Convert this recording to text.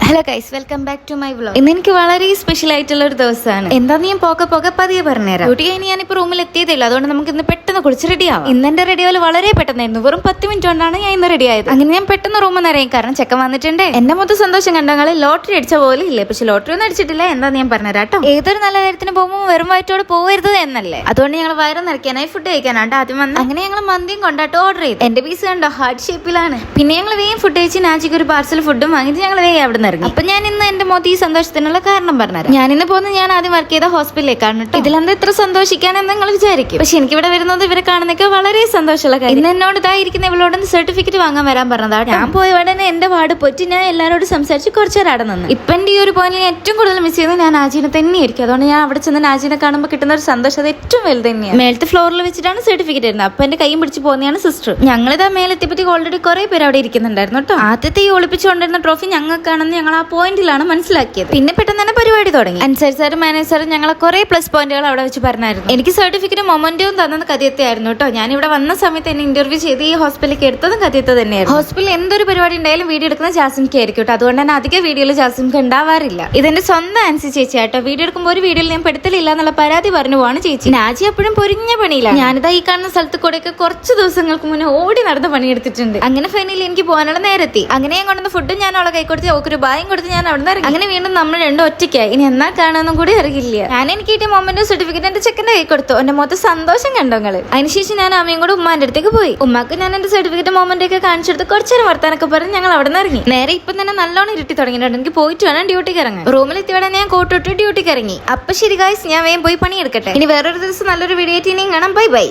Hello guys, welcome back to my vlog. ഇന്ന് എനിക്ക് വളരെ സ്പെഷ്യൽ ആയിട്ടുള്ള ഒരു ദിവസമാണ്. എന്താന്ന് ഞാൻ പോകെ പതിയെ പറഞ്ഞുതരാം. ഡ്യൂട്ടി കഴിഞ്ഞ് ഞാനിപ്പോൾ റൂമിൽ എത്തിയതില്ല, അതുകൊണ്ട് നമുക്ക് ഇന്ന് പെട്ടെന്ന് കുളിച്ച് റെഡി ആവാം. ഇന്ന് എന്റെ റെഡി ആവല് വളരെ പെട്ടെന്നായിരുന്നു. വെറും 10 മിനിറ്റ് കൊണ്ടാണ് ഞാൻ ഇന്ന് റെഡി ആയത്. അങ്ങനെ ഞാൻ പെട്ടെന്ന് റൂമിൽ നിന്ന് ഇറങ്ങി, കാരണം ചെക്കൻ വന്നിട്ടുണ്ട്. എന്റെ മൊത്തം സന്തോഷം കണ്ടങ്ങൾ ലോട്ടറി അടിച്ച പോലെ ഇല്ലേ, പക്ഷെ ലോട്ടറി ഒന്നും അടിച്ചിട്ടില്ല. എന്താന്ന് ഞാൻ പറഞ്ഞുതരാം കേട്ടോ. ഏതൊരു നല്ല കാര്യത്തിന് പോകുമ്പോൾ വെറും വയറ്റോടെ പോകരുത് എന്നല്ലേ, അതുകൊണ്ട് ഞങ്ങൾ വയറ് നിറയ്ക്കാനായി ഫുഡ് കഴിക്കാനാണ് ആദ്യം വന്നത്. അങ്ങനെ ഞങ്ങൾ മന്തിയും കൊണ്ടാട്ടോ ഓർഡർ ചെയ്തു. എന്റെ പീസ് കണ്ടോ, ഹാർട്ട് ഷേപ്പിലാണ്. പിന്നെ ഞങ്ങൾ വേഗം ഫുഡ് കഴിച്ച് നാച്ചിക്ക് ഒരു പാർസൽ ഫുഡും വാങ്ങിയിട്ട് ഞങ്ങൾ വേഗം അവിടെ നിന്ന് ഇറങ്ങി. അപ്പൊ ഞാൻ ഇന്ന് എന്റെ മൊത്തം ഈ സന്തോഷത്തിനുള്ള കാരണം പറഞ്ഞുതരാം. ഞാനിന്ന് പോകുന്നത് ഞാൻ ആദ്യം വർക്ക് ചെയ്ത ഹോസ്പിറ്റലിലേക്കാണ് കേട്ടോ. ഇതിലെന്താ ഇത്ര സന്തോഷിക്കാനെന്ന് നിങ്ങൾ വിചാരിക്കും, പക്ഷെ എനിക്ക് ഇവിടെ വരുന്നത് ഇവരെ കാണുന്നൊക്കെ വളരെ സന്തോഷമുള്ള കാര്യം. ഇന്ന് എന്നോട് ഇതായിരിക്കുന്ന ഇവളോട് സർട്ടിഫിക്കറ്റ് വാങ്ങാൻ വരാൻ പറഞ്ഞതാണ്. ഞാൻ പോയ ഉടനെ എന്റെ വാർഡ് പോയിട്ട് ഞാൻ എല്ലാവരോടും സംസാരിച്ച് കുറച്ചു നേരം അവിടെ നിന്ന്. ഇപ്പൊ എന്റെ ഈ ഒരു പോയിന്റിൽ ഏറ്റവും കൂടുതൽ മിസ് ചെയ്യുന്നത് ഞാൻ നാജിനെ തന്നെയായിരിക്കും. അതുകൊണ്ട് ഞാൻ അവിടെ ചെന്ന് നാജിനെ കാണുമ്പോൾ കിട്ടുന്ന ഒരു സന്തോഷം അത് ഏറ്റവും വലുത് തന്നെയാണ്. മേലത്തെ ഫ്ലോറിൽ വെച്ചിട്ടാണ് സർട്ടിഫിക്കറ്റ് ഇരുന്നത്. അപ്പൊ എന്റെ കൈയും പിടിച്ച് പോകുന്നതാണ് സിസ്റ്റർ. ഞങ്ങളിതാ മേലെത്തിയപ്പോഴത്തേക്ക് ഓൾറെഡി കുറെ പേര് അവിടെ ഇരിക്കുന്നുണ്ടായിരുന്നു കേട്ടോ. ആദ്യത്തെ ഈ ഒളിപ്പിച്ചുകൊണ്ടിരുന്ന ട്രോഫി ഞങ്ങൾക്കാണെന്ന് ഞങ്ങൾ ആ പോയിന്റിലാണ് മനസ്സിലാക്കിയത്. പിന്നെ പെട്ടെന്ന് തന്നെ പരിപാടി തുടങ്ങി. അൻസാരി സാറും മാനേജ് സാറും ഞങ്ങളെ കുറെ പ്ലസ് പോയിന്റുകൾ അവിടെ വെച്ച് പറഞ്ഞായിരുന്നു. എനിക്ക് സർട്ടിഫിക്കറ്റ് മൊമെന്റവും തന്നത് കഥയത്തായിരുന്നു കേട്ടോ. ഞാൻ ഇവിടെ വന്ന സമയത്ത് എന്നെ ഇന്റർവ്യൂ ചെയ്ത് ഈ ഹോസ്പിറ്റലിലേക്ക് എടുത്തതും കഥയത്ത് തന്നെയായിരുന്നു. ഹോസ്പിറ്റലിൽ എന്തൊരു പരിപാടി ഉണ്ടായാലും വീഡിയോ എടുക്കുന്ന ജാസിമിക്ക് ആയിരിക്കും കേട്ടോ. അതുകൊണ്ട് തന്നെ അധിക വീഡിയോയിൽ ജാസിമിക്ക് ഉണ്ടാവാറില്ല. ഇതെന്റെ സ്വന്തം ആൻസി ചേച്ചി കേട്ടോ. വീഡിയോ എടുക്കുമ്പോൾ ഒരു വീഡിയോയിൽ ഞാൻ പെടുത്തലില്ല എന്നുള്ള പരാതി പറഞ്ഞു പോവാണ് ചേച്ചി. നാജി അപ്പോഴും പൊരിഞ്ഞ പണിയിലാണ്. ഞാനിതാ ഈ കാണുന്ന സ്ഥലത്ത് കൂടെയൊക്കെ കുറച്ച് ദിവസങ്ങൾക്ക് മുന്നേ ഓടി നടന്ന് പണിയെടുത്തിട്ടുണ്ട്. അങ്ങനെ ഫൈനലി എനിക്ക് പോകാനുള്ള നേരത്തി. അങ്ങനെ ഞാൻ കൊണ്ടുവന്ന ഫുഡും ഞാൻ അവളെ കൈ കൊടുത്ത് ഓക്കൊരു ബായും കൊടുത്ത് ഞാൻ അവിടെ നിന്ന്. അങ്ങനെ വീണ്ടും നമ്മൾ രണ്ടും ഒറ്റയ്ക്കായി. ഇനി എന്നാ കാണാനൊന്നും കൂടി അറിയില്ല. ഞാൻ എനിക്ക് കിട്ടിയ മൊമെന്റും സർട്ടിഫിക്കറ്റ് എന്റെ ചെക്കന്റെ കൈ കൊടുത്തു. എന്റെ മൊത്തം സന്തോഷം കണ്ടോ നിങ്ങള്. അതിനുശേഷം ഞാൻ അമ്മയും കൂടെ ഉമ്മാന്റെ അടുത്തേക്ക് പോയി. ഉമ്മാക്ക് ഞാൻ എന്റെ സർട്ടിഫിക്കറ്റ് മൊമെന്റ് ഒക്കെ കാണിച്ചെടുത്ത് കുറച്ചേരം വർത്താനൊക്കെ പറഞ്ഞ് ഞങ്ങൾ അവിടെ നിന്ന് ഇറങ്ങി. നേരെ ഇപ്പം തന്നെ നല്ലോണം ഇരുട്ടി തുടങ്ങിയിട്ടുണ്ട്. എനിക്ക് പോയിട്ട് വേണം ഡ്യൂട്ടിക്ക് ഇറങ്ങാൻ. റൂമിൽ എത്തിയോടെ ഞാൻ കോട്ടിട്ട് ഡ്യൂട്ടിക്ക് ഇറങ്ങി. അപ്പൊ ശരി ഗൈസ്, ഞാൻ വേഗം പോയി പണിയെടുക്കട്ടെ. ഇനി വേറൊരു ദിവസം നല്ലൊരു വീഡിയോ ആയിട്ട് ഇനിയും കാണാം. Bye bye.